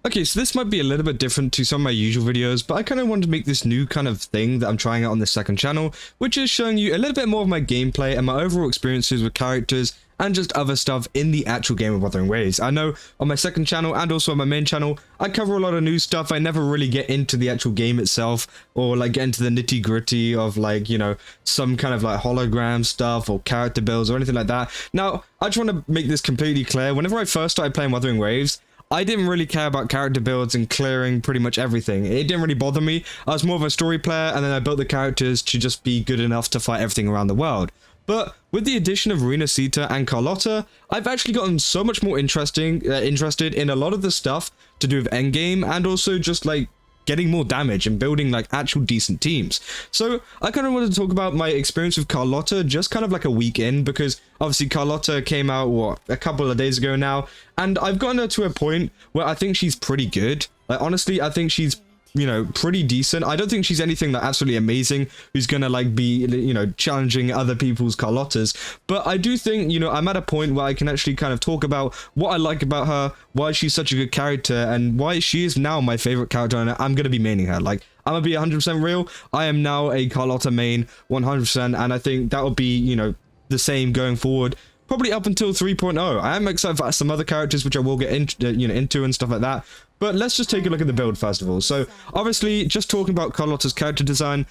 Okay, so this might be a little bit different to some of my usual videos, but I kind of wanted to make this new kind of thing that I'm trying out on this second channel, which is showing you a little bit more of my gameplay and my overall experiences with characters and just other stuff in the actual game of Wuthering Waves. I know on my second channel and also on my main channel, I cover a lot of new stuff. I never really get into the actual game itself or like get into the nitty gritty of like, you know, some kind of like hologram stuff or character builds or anything like that. Now, I just want to make this completely clear. Whenever I first started playing Wuthering Waves, I didn't really care about character builds and clearing pretty much everything. It didn't really bother me. I was more of a story player, and then I built the characters to just be good enough to fight everything around the world. But with the addition of Rinascita and Carlotta, I've actually gotten so much more interested in a lot of the stuff to do with endgame and also just like getting more damage and building like actual decent teams. So I kind of wanted to talk about my experience with Carlotta just kind of like a week in, because obviously Carlotta came out, what, a couple of days ago now, and I've gotten her to a point where I think she's pretty good. Like, honestly, I think she's, you know, pretty decent. I don't think she's anything like absolutely amazing who's gonna like be, you know, challenging other people's Carlottas, but I do think, you know, I'm at a point where I can actually kind of talk about what I like about her, why she's such a good character, and why she is now my favorite character, and I'm gonna be maining her. Like, I'm gonna be 100% real, I am now a Carlotta main 100%, and I think that will be, you know, the same going forward, probably up until 3.0. I am excited for some other characters which I will get into, you know, into and stuff like that. But let's just take a look at the build first of all. So obviously, just talking about Carlotta's character design,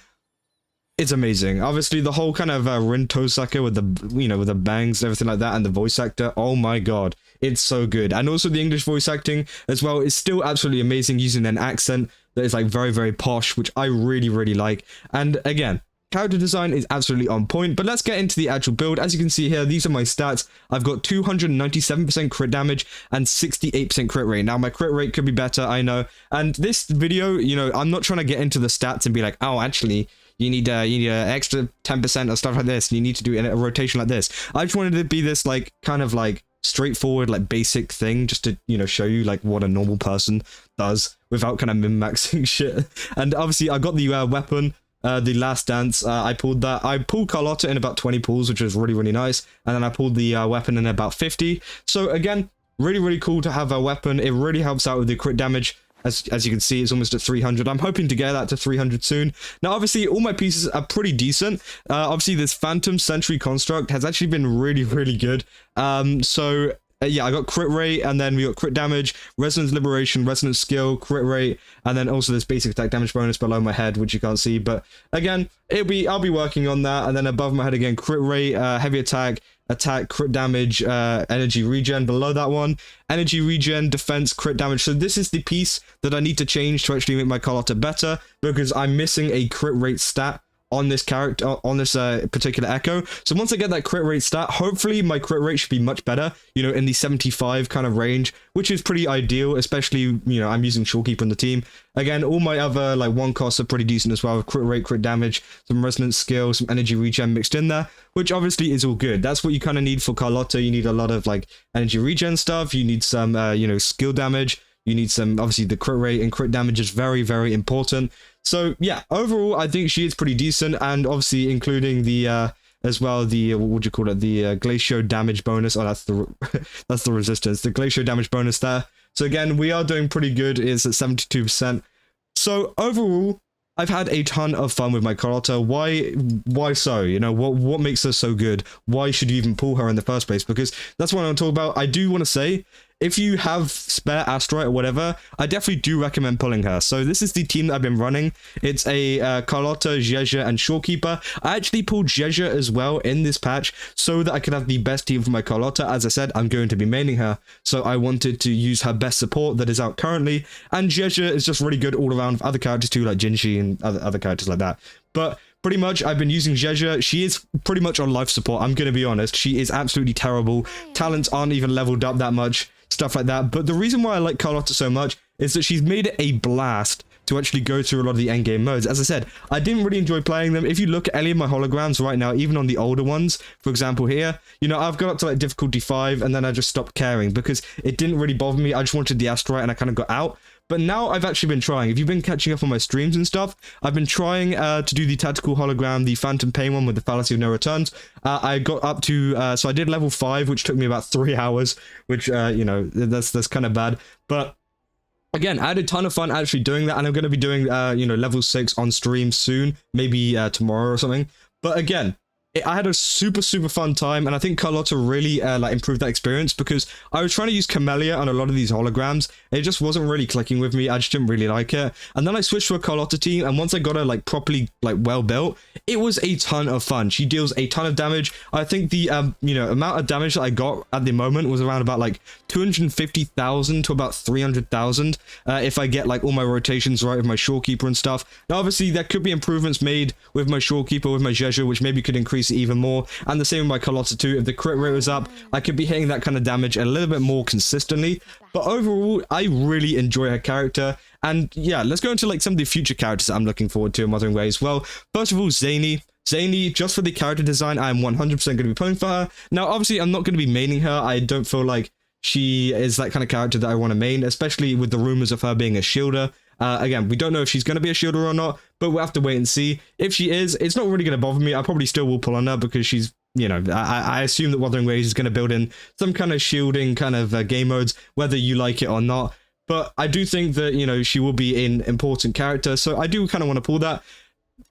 it's amazing. Obviously, the whole kind of Rinascita with the, you know, with the bangs and everything like that, and the voice actor, oh my god, it's so good. And also the English voice acting as well is still absolutely amazing, using an accent that is like very, very posh, which I really, really like. And again, character design is absolutely on point, but let's get into the actual build. As you can see here, these are my stats. I've got 297% crit damage and 68% crit rate. Now, my crit rate could be better, I know. And this video, you know, I'm not trying to get into the stats and be like, oh, actually, you need an extra 10% or stuff like this, and you need to do a rotation like this. I just wanted to be this, like, kind of, like, straightforward, like, basic thing, just to, you know, show you, like, what a normal person does without kind of min-maxing shit. And obviously, I got the weapon, the Last Dance. I pulled that. I pulled Carlotta in about 20 pulls, which was really, really nice. And then I pulled the weapon in about 50. So again, really, really cool to have a weapon. It really helps out with the crit damage. As you can see, it's almost at 300. I'm hoping to get that to 300 soon. Now, obviously, all my pieces are pretty decent. Obviously, this Phantom Sentry construct has actually been really, really good. Yeah, I got crit rate, and then we got crit damage, resonance liberation, resonance skill, crit rate, and then also this basic attack damage bonus below my head, which you can't see. But again, I'll be working on that. And then above my head again, crit rate, heavy attack, crit damage, energy regen below that one, energy regen, defense, crit damage. So this is the piece that I need to change to actually make my Carlotta better, because I'm missing a crit rate stat on this character, on this particular Echo. So once I get that crit rate stat, hopefully my crit rate should be much better, you know, in the 75 kind of range, which is pretty ideal, especially, you know, I'm using shorekeeper on the team. Again, all my other like one costs are pretty decent as well, with crit rate, crit damage, some resonance skill, some energy regen mixed in there, which obviously is all good. That's what you kind of need for Carlotta. You need a lot of like energy regen stuff, you need some, you know, skill damage, you need some, obviously the crit rate and crit damage is very, very important. So yeah, overall, I think she is pretty decent, and obviously including the, as well, the, what would you call it, the glacier damage bonus. Oh, that's the, that's the resistance, the glacier damage bonus there. So again, we are doing pretty good, it's at 72%. So overall, I've had a ton of fun with my Carlotta. Why so? You know, what makes her so good? Why should you even pull her in the first place? Because that's what I'm talking about. I do want to say, if you have spare asteroid or whatever, I definitely do recommend pulling her. So this is the team that I've been running. It's a Carlotta, Zhezha, and shorekeeper. I actually pulled Zhezha as well in this patch so that I could have the best team for my Carlotta. As I said, I'm going to be maining her, so I wanted to use her best support that is out currently. And Zhezha is just really good all around with other characters too, like Jinshi and other characters like that. But pretty much, I've been using Zhezha. She is pretty much on life support, I'm going to be honest. She is absolutely terrible. Talents aren't even leveled up that much, stuff like that. But the reason why I like Carlotta so much is that she's made it a blast to actually go through a lot of the endgame modes. As I said, I didn't really enjoy playing them. If you look at any of my holograms right now, even on the older ones, for example here, you know, I've got up to like difficulty 5, and then I just stopped caring because it didn't really bother me. I just wanted the asteroid, and I kind of got out. But now I've actually been trying. If you've been catching up on my streams and stuff, I've been trying to do the tactical hologram, the Phantom Pain one with the Fallacy of No Returns. I got up to, so I did level 5, which took me about 3 hours, which, you know, that's kind of bad. But again, I had a ton of fun actually doing that, and I'm going to be doing, you know, level 6 on stream soon, maybe tomorrow or something. But again, I had a super fun time, and I think Carlotta really like improved that experience, because I was trying to use Camellia on a lot of these holograms. It just wasn't really clicking with me. I just didn't really like it. And then I switched to a Carlotta team, and once I got her like properly like well built, it was a ton of fun. She deals a ton of damage. I think the you know, amount of damage that I got at the moment was around about like 250,000 to about 300,000 if I get like all my rotations right with my shorekeeper and stuff. Now obviously there could be improvements made with my shorekeeper, with my Jeju, which maybe could increase it even more, and the same with my Carlotta too. If the crit rate was up, I could be hitting that kind of damage a little bit more consistently. But overall, I really enjoy her character. And yeah, let's go into like some of the future characters that I'm looking forward to in Wuthering Waves. Well, first of all, Zany, just for the character design, I'm 100% going to be pulling for her. Now obviously I'm not going to be maining her. I don't feel like she is that kind of character that I want to main, especially with the rumors of her being a shielder. Again, we don't know if she's going to be a shielder or not, but we'll have to wait and see. If she is, it's not really going to bother me. I probably still will pull on her, because she's, you know, I assume that Wuthering Waves is going to build in some kind of shielding kind of game modes, whether you like it or not. But I do think that, you know, she will be an important character, so I do kind of want to pull that.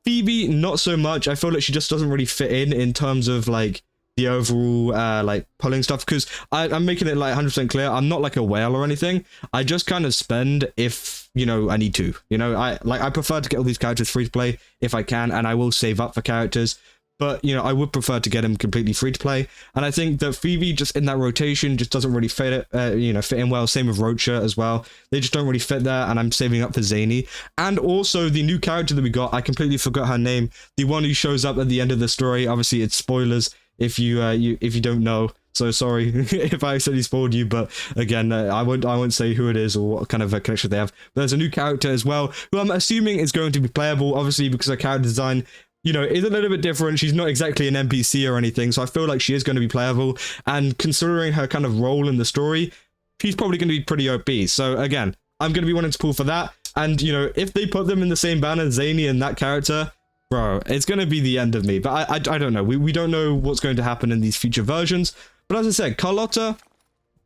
Phoebe, not so much. I feel like she just doesn't really fit in terms of like the overall like pulling stuff, because I'm making it like 100% clear, I'm not like a whale or anything. I just kind of spend if, you know, I need to, you know. I prefer to get all these characters free to play if I can, and I will save up for characters, but you know, I would prefer to get them completely free to play. And I think that Phoebe just in that rotation just doesn't really fit it, you know, fit in well. Same with Rocha as well, they just don't really fit there, and I'm saving up for Zany. And also the new character that we got, I completely forgot her name, the one who shows up at the end of the story. Obviously it's spoilers if you if you don't know, so sorry if I accidentally spoiled you, but again, I won't say who it is or what kind of a connection they have. But there's a new character as well, who I'm assuming is going to be playable, obviously, because her character design, you know, is a little bit different. She's not exactly an NPC or anything, so I feel like she is going to be playable, and considering her kind of role in the story, she's probably going to be pretty OP. So again, I'm going to be wanting to pull for that, and you know, if they put them in the same banner, Zany and that character, bro, it's going to be the end of me. But I don't know. We don't know what's going to happen in these future versions. But as I said, Carlotta,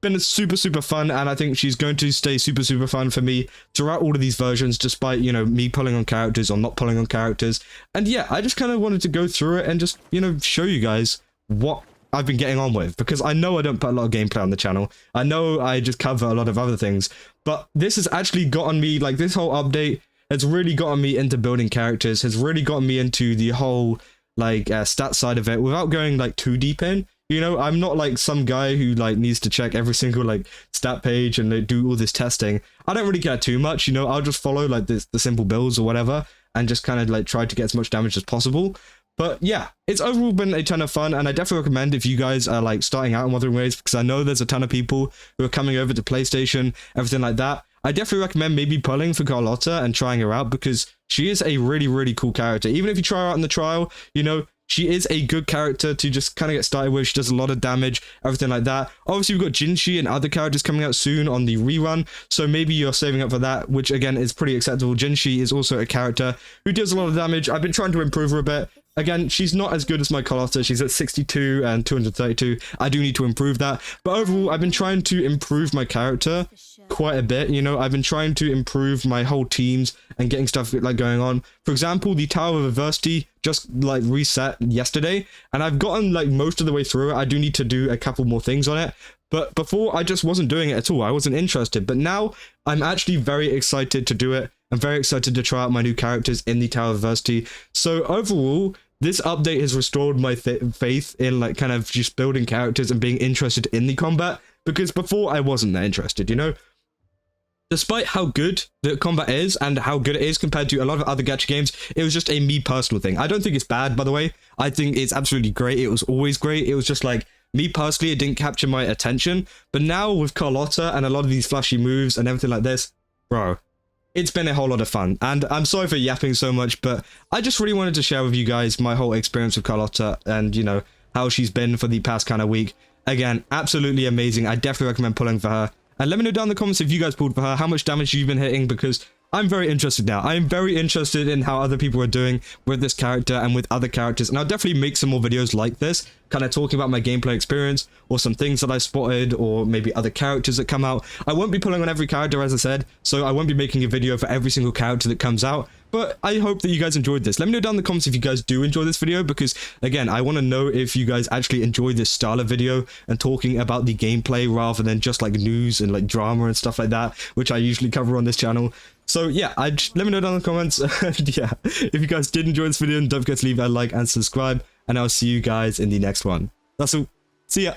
been super fun, and I think she's going to stay super fun for me throughout all of these versions, despite, you know, me pulling on characters or not pulling on characters. And yeah, I just kind of wanted to go through it and just, you know, show you guys what I've been getting on with, because I know I don't put a lot of gameplay on the channel. I know I just cover a lot of other things, but this has actually gotten me, like, this whole update has really gotten me into building characters, has really gotten me into the whole like stat side of it without going like too deep in. You know, I'm not like some guy who like needs to check every single like stat page and like, do all this testing. I don't really care too much, you know. I'll just follow like the simple builds or whatever, and just kind of like try to get as much damage as possible. But yeah, it's overall been a ton of fun, and I definitely recommend if you guys are like starting out in Wuthering Waves, because I know there's a ton of people who are coming over to PlayStation, everything like that. I definitely recommend maybe pulling for Carlotta and trying her out, because she is a really cool character. Even if you try her out in the trial, you know, she is a good character to just kind of get started with. She does a lot of damage, everything like that. Obviously, we've got Jinshi and other characters coming out soon on the rerun, so maybe you're saving up for that, which again is pretty acceptable. Jinshi is also a character who deals a lot of damage. I've been trying to improve her a bit. Again, she's not as good as my Carlotta. She's at 62 and 232. I do need to improve that. But overall, I've been trying to improve my character quite a bit. You know, I've been trying to improve my whole teams and getting stuff like going on. For example, the Tower of Adversity just like reset yesterday, and I've gotten like most of the way through it. I do need to do a couple more things on it. But before, I just wasn't doing it at all. I wasn't interested. But now I'm actually very excited to do it. I'm very excited to try out my new characters in the Tower of Adversity. So overall, this update has restored my faith in like kind of just building characters and being interested in the combat, because before I wasn't that interested, you know. Despite how good the combat is and how good it is compared to a lot of other gacha games, it was just a me personal thing. I don't think it's bad, by the way. I think it's absolutely great. It was always great. It was just like, me personally, it didn't capture my attention. But now with Carlotta and a lot of these flashy moves and everything like this, bro, it's been a whole lot of fun. And I'm sorry for yapping so much, but I just really wanted to share with you guys my whole experience with Carlotta and, you know, how she's been for the past kind of week. Again, absolutely amazing. I definitely recommend pulling for her. And let me know down in the comments if you guys pulled for her, how much damage you've been hitting, because I'm very interested now. I'm very interested in how other people are doing with this character and with other characters, and I'll definitely make some more videos like this, kind of talking about my gameplay experience or some things that I spotted, or maybe other characters that come out. I won't be pulling on every character, as I said, so I won't be making a video for every single character that comes out, but I hope that you guys enjoyed this. Let me know down in the comments if you guys do enjoy this video, because again, I want to know if you guys actually enjoy this style of video and talking about the gameplay rather than just like news and like drama and stuff like that, which I usually cover on this channel. So yeah, let me know down in the comments. And yeah, if you guys did enjoy this video, don't forget to leave a like and subscribe, and I'll see you guys in the next one. That's all. See ya.